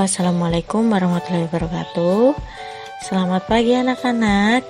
Assalamualaikum warahmatullahi wabarakatuh. Selamat pagi anak-anak.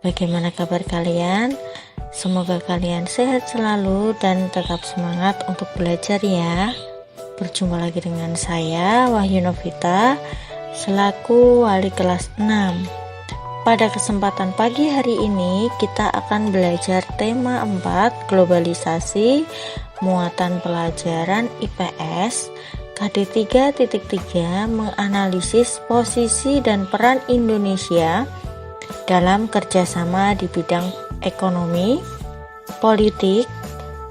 Bagaimana kabar kalian? Semoga kalian sehat selalu dan tetap semangat untuk belajar ya. Berjumpa lagi dengan saya Wahyu Novita selaku wali kelas 6. Pada kesempatan pagi hari ini kita akan belajar tema 4 globalisasi muatan pelajaran IPS KD 3.3 menganalisis posisi dan peran Indonesia dalam kerjasama di bidang ekonomi, politik,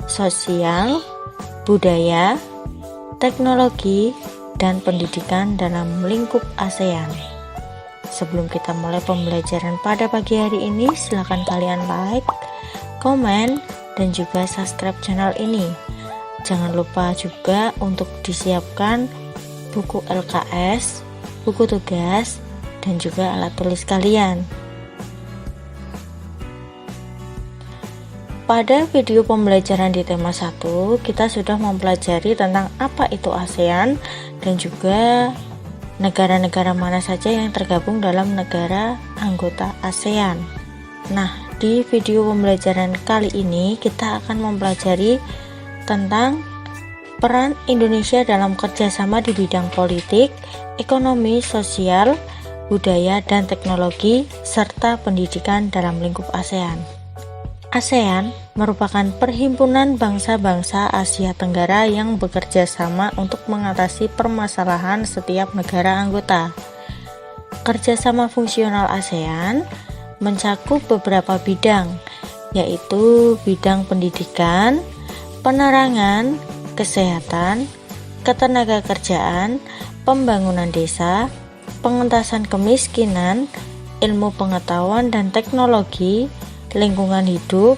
sosial, budaya, teknologi, dan pendidikan dalam lingkup ASEAN. Sebelum kita mulai pembelajaran pada pagi hari ini, silakan kalian like, komen, dan juga subscribe channel ini. Jangan lupa juga untuk disiapkan buku LKS, buku tugas, dan juga alat tulis kalian. Pada video pembelajaran di tema 1, kita sudah mempelajari tentang apa itu ASEAN dan juga negara-negara mana saja yang tergabung dalam negara anggota ASEAN. Nah, di video pembelajaran kali ini kita akan mempelajari tentang peran Indonesia dalam kerjasama di bidang politik, ekonomi, sosial, budaya, dan teknologi, serta pendidikan dalam lingkup ASEAN. ASEAN merupakan perhimpunan bangsa-bangsa Asia Tenggara yang bekerja sama untuk mengatasi permasalahan setiap negara anggota. Kerjasama fungsional ASEAN mencakup beberapa bidang, yaitu bidang pendidikan, penerangan, kesehatan, ketenagakerjaan, pembangunan desa, pengentasan kemiskinan, ilmu pengetahuan dan teknologi, lingkungan hidup,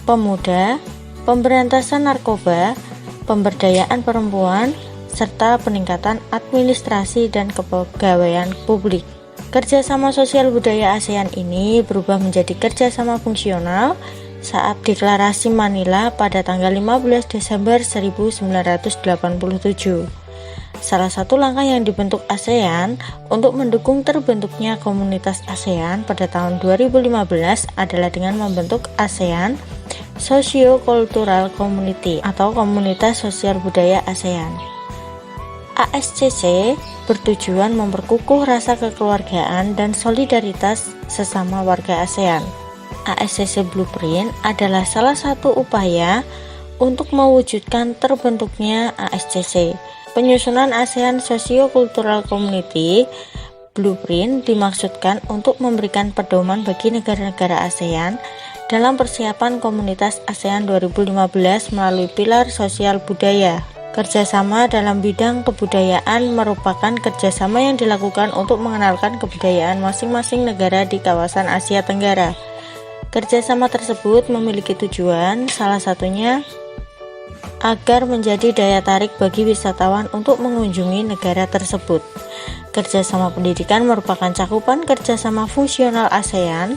pemuda, pemberantasan narkoba, pemberdayaan perempuan, serta peningkatan administrasi dan kepegawaian publik. Kerjasama sosial budaya ASEAN ini berubah menjadi kerjasama fungsional saat Deklarasi Manila pada tanggal 15 Desember 1987. Salah satu langkah yang dibentuk ASEAN untuk mendukung terbentuknya komunitas ASEAN pada tahun 2015 adalah dengan membentuk ASEAN Socio-Cultural Community atau Komunitas Sosial Budaya ASEAN. ASCC bertujuan memperkukuh rasa kekeluargaan dan solidaritas sesama warga ASEAN. ASCC Blueprint adalah salah satu upaya untuk mewujudkan terbentuknya ASCC. Penyusunan ASEAN Socio-Cultural Community Blueprint dimaksudkan untuk memberikan pedoman bagi negara-negara ASEAN dalam persiapan komunitas ASEAN 2015 melalui pilar sosial budaya. Kerjasama dalam bidang kebudayaan merupakan kerjasama yang dilakukan untuk mengenalkan kebudayaan masing-masing negara di kawasan Asia Tenggara. Kerjasama tersebut memiliki tujuan, salah satunya agar menjadi daya tarik bagi wisatawan untuk mengunjungi negara tersebut. Kerjasama pendidikan merupakan cakupan kerjasama fungsional ASEAN.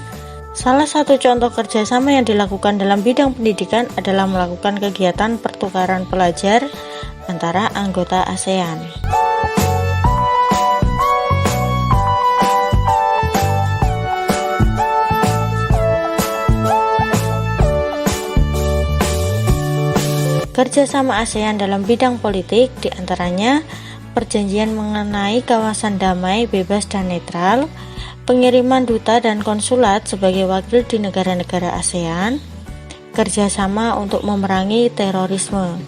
Salah satu contoh kerjasama yang dilakukan dalam bidang pendidikan adalah melakukan kegiatan pertukaran pelajar antara anggota ASEAN. Kerjasama ASEAN dalam bidang politik diantaranya perjanjian mengenai kawasan damai, bebas, dan netral, pengiriman duta dan konsulat sebagai wakil di negara-negara ASEAN, kerjasama untuk memerangi terorisme.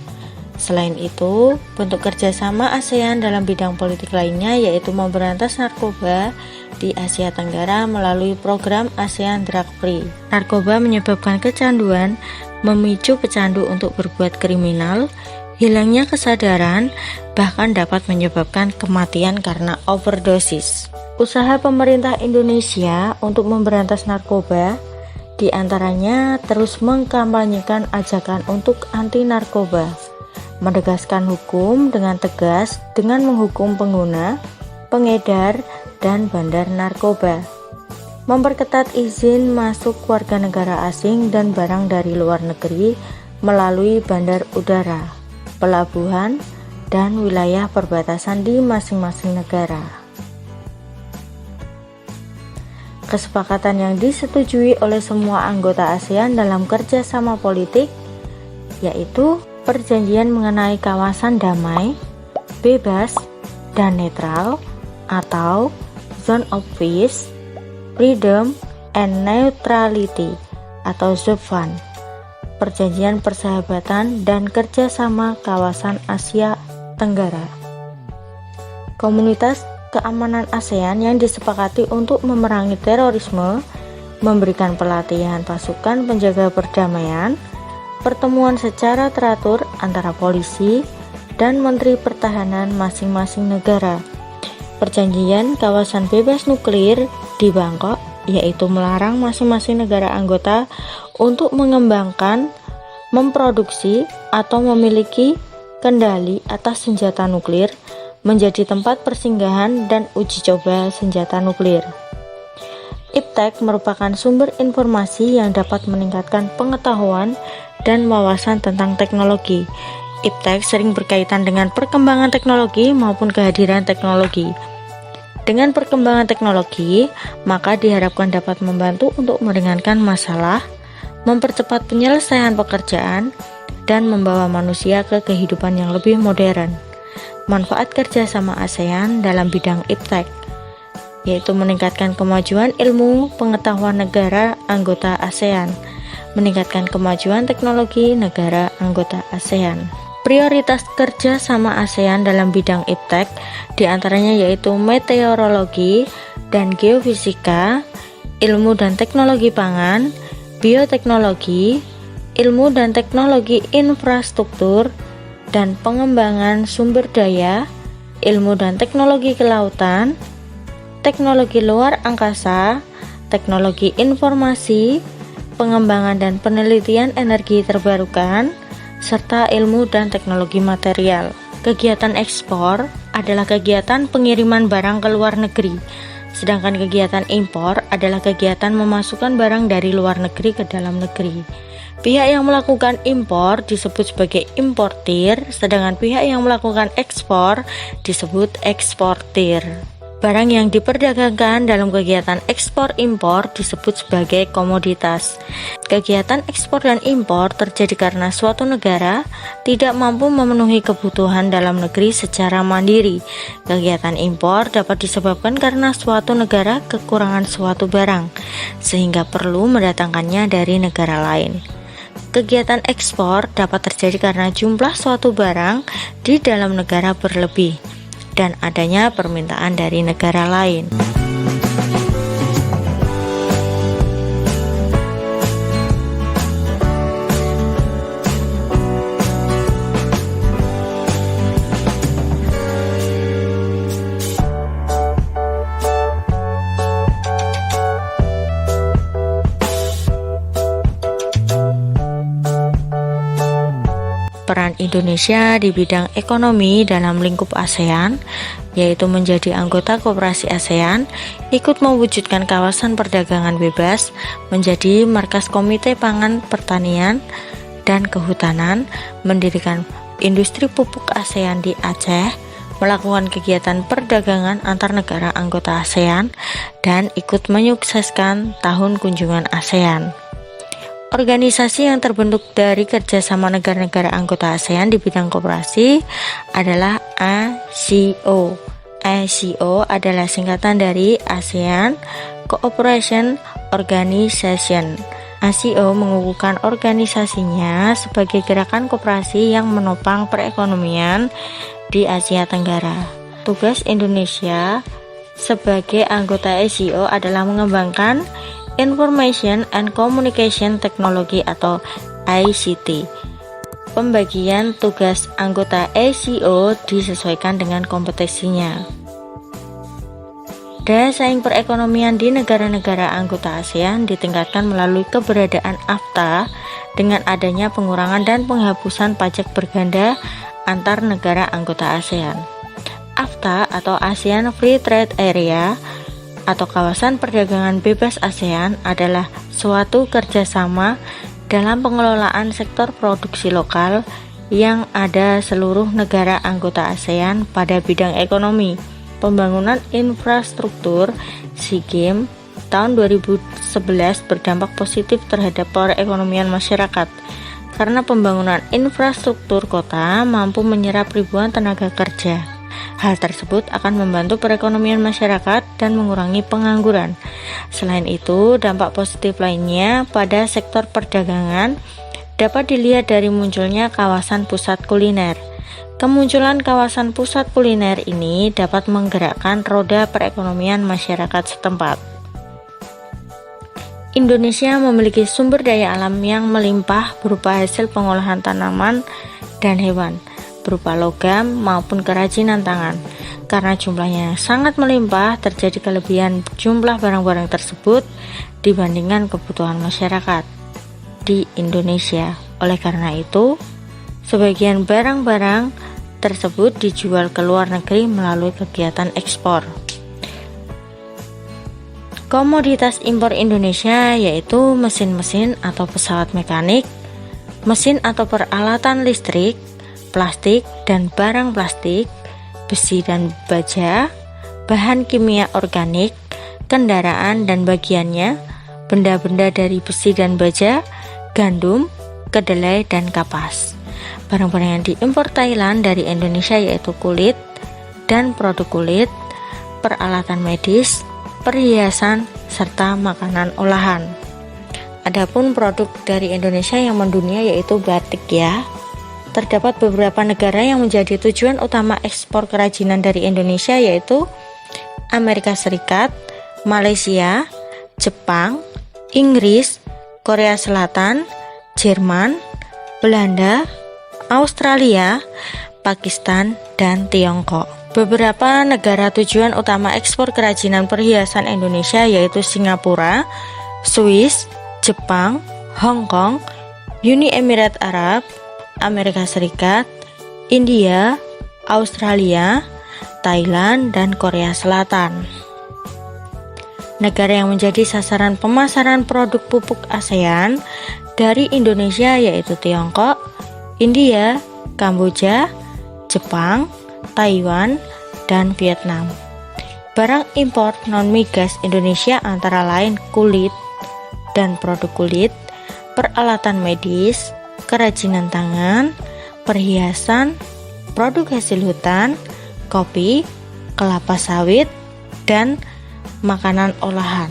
Selain itu, bentuk kerjasama ASEAN dalam bidang politik lainnya yaitu memberantas narkoba di Asia Tenggara melalui program ASEAN Drug Free. Narkoba menyebabkan kecanduan, memicu pecandu untuk berbuat kriminal, hilangnya kesadaran, bahkan dapat menyebabkan kematian karena overdosis. Usaha pemerintah Indonesia untuk memberantas narkoba diantaranya terus mengkampanyekan ajakan untuk anti narkoba, menegaskan hukum dengan tegas dengan menghukum pengguna, pengedar, dan bandar narkoba, memperketat izin masuk warga negara asing dan barang dari luar negeri melalui bandar udara, pelabuhan, dan wilayah perbatasan di masing-masing negara. Kesepakatan yang disetujui oleh semua anggota ASEAN dalam kerjasama politik yaitu perjanjian mengenai kawasan damai, bebas, dan netral atau Zone of Peace, Freedom, and Neutrality atau ZOPFAN, Perjanjian Persahabatan dan Kerjasama Kawasan Asia Tenggara. Komunitas keamanan ASEAN yang disepakati untuk memerangi terorisme, memberikan pelatihan pasukan penjaga perdamaian, pertemuan secara teratur antara polisi dan Menteri Pertahanan masing-masing negara. Perjanjian kawasan bebas nuklir di Bangkok, yaitu melarang masing-masing negara anggota untuk mengembangkan, memproduksi, atau memiliki kendali atas senjata nuklir, menjadi tempat persinggahan dan uji coba senjata nuklir. IPTEC merupakan sumber informasi yang dapat meningkatkan pengetahuan dan wawasan tentang teknologi. IPTEC sering berkaitan dengan perkembangan teknologi maupun kehadiran teknologi. Dengan perkembangan teknologi, maka diharapkan dapat membantu untuk meringankan masalah, mempercepat penyelesaian pekerjaan, dan membawa manusia ke kehidupan yang lebih modern. Manfaat kerjasama ASEAN dalam bidang IPTEC yaitu meningkatkan kemajuan ilmu pengetahuan negara anggota ASEAN, meningkatkan kemajuan teknologi negara anggota ASEAN. Prioritas kerjasama ASEAN dalam bidang IPTEC diantaranya yaitu meteorologi dan geofisika, ilmu dan teknologi pangan, bioteknologi, ilmu dan teknologi infrastruktur, dan pengembangan sumber daya, ilmu dan teknologi kelautan, teknologi luar angkasa, teknologi informasi, pengembangan dan penelitian energi terbarukan, serta ilmu dan teknologi material. Kegiatan ekspor adalah kegiatan pengiriman barang ke luar negeri, sedangkan kegiatan impor adalah kegiatan memasukkan barang dari luar negeri ke dalam negeri. Pihak yang melakukan impor disebut sebagai importir, sedangkan pihak yang melakukan ekspor disebut eksportir. Barang yang diperdagangkan dalam kegiatan ekspor-impor disebut sebagai komoditas. Kegiatan ekspor dan impor terjadi karena suatu negara tidak mampu memenuhi kebutuhan dalam negeri secara mandiri. Kegiatan impor dapat disebabkan karena suatu negara kekurangan suatu barang, sehingga perlu mendatangkannya dari negara lain. Kegiatan ekspor dapat terjadi karena jumlah suatu barang di dalam negara berlebih dan adanya permintaan dari negara lain. Peran Indonesia di bidang ekonomi dalam lingkup ASEAN, yaitu menjadi anggota Koperasi ASEAN, ikut mewujudkan kawasan perdagangan bebas, menjadi markas Komite Pangan Pertanian dan Kehutanan, mendirikan industri pupuk ASEAN di Aceh, melakukan kegiatan perdagangan antar negara anggota ASEAN, dan ikut menyukseskan Tahun Kunjungan ASEAN. Organisasi yang terbentuk dari kerjasama negara-negara anggota ASEAN di bidang koperasi adalah ASEO. ASEO adalah singkatan dari ASEAN Cooperation Organization. ASEO mengukuhkan organisasinya sebagai gerakan koperasi yang menopang perekonomian di Asia Tenggara. Tugas Indonesia sebagai anggota ASEO adalah mengembangkan Information and Communication Technology atau ICT. Pembagian tugas anggota ASEO disesuaikan dengan kompetensinya. Daya saing perekonomian di negara-negara anggota ASEAN ditingkatkan melalui keberadaan AFTA dengan adanya pengurangan dan penghapusan pajak berganda antar negara anggota ASEAN. AFTA atau ASEAN Free Trade Area atau kawasan perdagangan bebas ASEAN adalah suatu kerjasama dalam pengelolaan sektor produksi lokal yang ada seluruh negara anggota ASEAN pada bidang ekonomi. Pembangunan infrastruktur SEA Games tahun 2011 berdampak positif terhadap perekonomian masyarakat karena pembangunan infrastruktur kota mampu menyerap ribuan tenaga kerja. Hal tersebut akan membantu perekonomian masyarakat dan mengurangi pengangguran. Selain itu, dampak positif lainnya pada sektor perdagangan dapat dilihat dari munculnya kawasan pusat kuliner. Kemunculan kawasan pusat kuliner ini dapat menggerakkan roda perekonomian masyarakat setempat. Indonesia memiliki sumber daya alam yang melimpah berupa hasil pengolahan tanaman dan hewan, berupa logam maupun kerajinan tangan. Karena jumlahnya sangat melimpah, terjadi kelebihan jumlah barang-barang tersebut dibandingkan kebutuhan masyarakat di Indonesia. Oleh karena itu, sebagian barang-barang tersebut dijual ke luar negeri melalui kegiatan ekspor. Komoditas impor Indonesia yaitu mesin-mesin atau pesawat mekanik, mesin atau peralatan listrik, plastik dan barang plastik, besi dan baja, bahan kimia organik, kendaraan dan bagiannya, benda-benda dari besi dan baja, gandum, kedelai dan kapas. Barang-barang yang diimpor Thailand dari Indonesia yaitu kulit dan produk kulit, peralatan medis, perhiasan, serta makanan olahan. Adapun produk dari Indonesia yang mendunia yaitu batik ya. Terdapat beberapa negara yang menjadi tujuan utama ekspor kerajinan dari Indonesia yaitu Amerika Serikat, Malaysia, Jepang, Inggris, Korea Selatan, Jerman, Belanda, Australia, Pakistan, dan Tiongkok. Beberapa negara tujuan utama ekspor kerajinan perhiasan Indonesia yaitu Singapura, Swiss, Jepang, Hong Kong, Uni Emirat Arab, Amerika Serikat, India, Australia, Thailand, dan Korea Selatan. Negara yang menjadi sasaran pemasaran produk pupuk ASEAN dari Indonesia yaitu Tiongkok, India, Kamboja, Jepang, Taiwan, dan Vietnam. Barang impor non-migas Indonesia antara lain kulit dan produk kulit, peralatan medis, kerajinan tangan, perhiasan, produk hasil hutan, kopi, kelapa sawit, dan makanan olahan.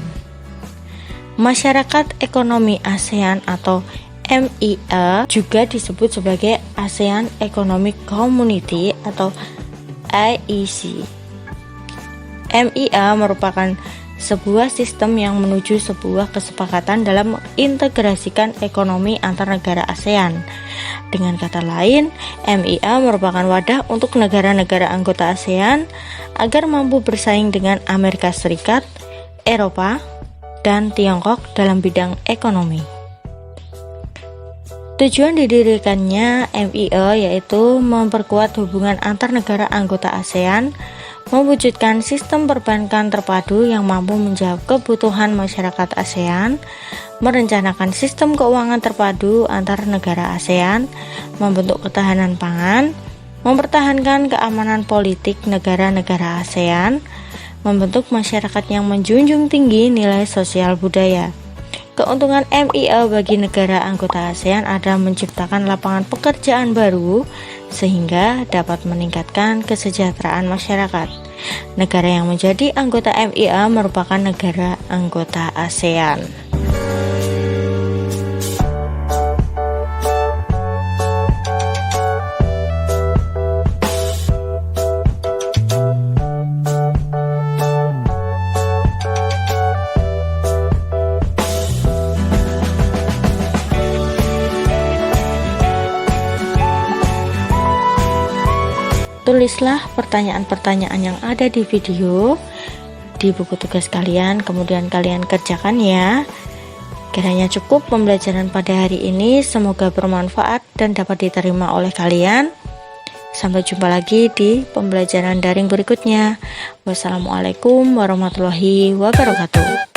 Masyarakat Ekonomi ASEAN atau MIA juga disebut sebagai ASEAN Economic Community atau AEC. MIA merupakan sebuah sistem yang menuju sebuah kesepakatan dalam mengintegrasikan ekonomi antar negara ASEAN. Dengan kata lain, MIA merupakan wadah untuk negara-negara anggota ASEAN agar mampu bersaing dengan Amerika Serikat, Eropa, dan Tiongkok dalam bidang ekonomi. Tujuan didirikannya MIA yaitu memperkuat hubungan antar negara anggota ASEAN, mewujudkan sistem perbankan terpadu yang mampu menjawab kebutuhan masyarakat ASEAN, merencanakan sistem keuangan terpadu antar negara ASEAN, membentuk ketahanan pangan, mempertahankan keamanan politik negara-negara ASEAN, membentuk masyarakat yang menjunjung tinggi nilai sosial budaya. Keuntungan MIA bagi negara anggota ASEAN adalah menciptakan lapangan pekerjaan baru sehingga dapat meningkatkan kesejahteraan masyarakat. Negara yang menjadi anggota MIA merupakan negara anggota ASEAN. Tulislah pertanyaan-pertanyaan yang ada di video di buku tugas kalian, kemudian kalian kerjakan ya. Kiranya cukup pembelajaran pada hari ini, semoga bermanfaat dan dapat diterima oleh kalian. Sampai jumpa lagi di pembelajaran daring berikutnya. Wassalamualaikum warahmatullahi wabarakatuh.